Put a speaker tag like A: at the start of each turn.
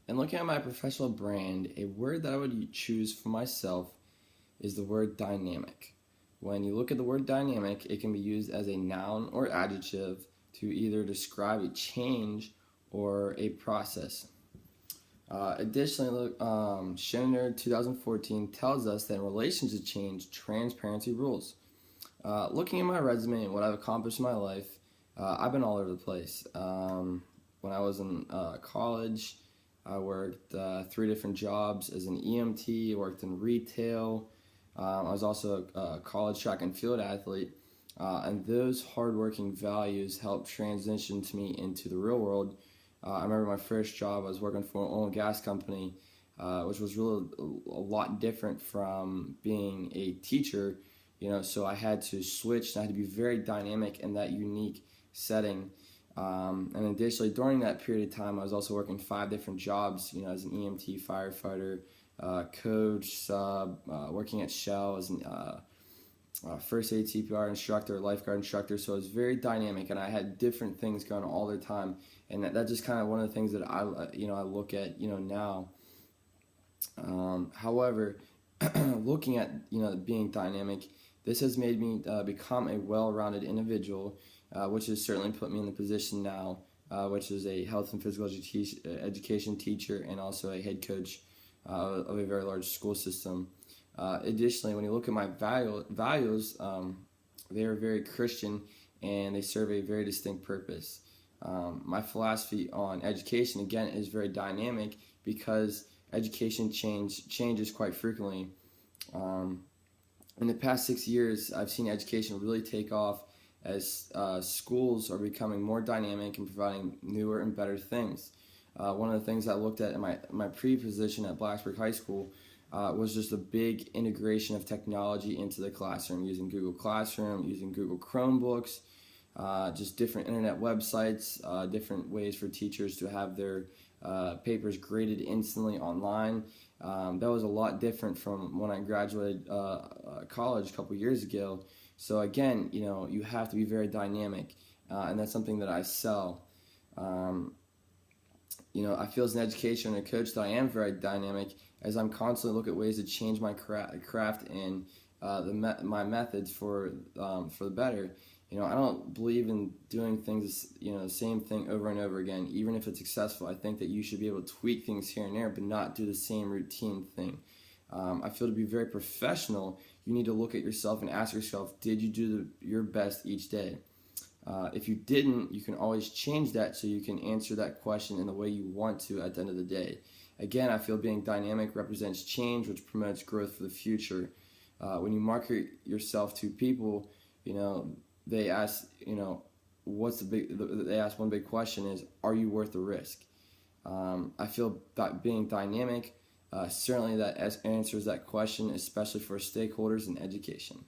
A: And looking at my professional brand, a word that I would choose for myself is the word dynamic. When you look at the word dynamic, it can be used as a noun or adjective to either describe a change or a process. Additionally, Schoner 2014 tells us that in relation to change, transparency rules. Looking at my resume and what I've accomplished in my life, I've been all over the place. When I was in college, I worked three different jobs as an EMT, worked in retail. I was also a college track and field athlete. And those hardworking values helped transition to me into the real world. I remember my first job, I was working for an oil and gas company, which was really a lot different from being a teacher. So I had to switch and I had to be very dynamic in that unique setting. And additionally, during that period of time, I was also working five different jobs, as an EMT, firefighter, coach, sub, working at Shell as an first aid CPR instructor, lifeguard instructor. So it was very dynamic, and I had different things going on all the time. And that's just kind of one of the things that I look at, now. However, looking at, being dynamic, this has made me become a well-rounded individual, which has certainly put me in the position now, which is a health and physical education teacher and also a head coach of a very large school system. Additionally, when you look at my values, they are very Christian and they serve a very distinct purpose. My philosophy on education, again, is very dynamic because education changes quite frequently. In the past 6 years, I've seen education really take off as schools are becoming more dynamic and providing newer and better things. One of the things I looked at in my pre-position at Blacksburg High School was just a big integration of technology into the classroom, using Google Classroom, using Google Chromebooks, just different internet websites, different ways for teachers to have their papers graded instantly online. That was a lot different from when I graduated college a couple years ago. So again, you have to be very dynamic, and that's something that I sell. I feel as an educator and a coach that I am very dynamic as I'm constantly look at ways to change my craft and my methods for the better. I don't believe in doing things, the same thing over and over again. Even if it's successful, I think that you should be able to tweak things here and there, but not do the same routine thing. I feel to be very professional, you need to look at yourself and ask yourself, did you do your best each day? If you didn't, you can always change that so you can answer that question in the way you want to at the end of the day. Again, I feel being dynamic represents change, which promotes growth for the future. When you market yourself to people, they ask, they ask one big question is, are you worth the risk? I feel that being dynamic, certainly that answers that question, especially for stakeholders in education.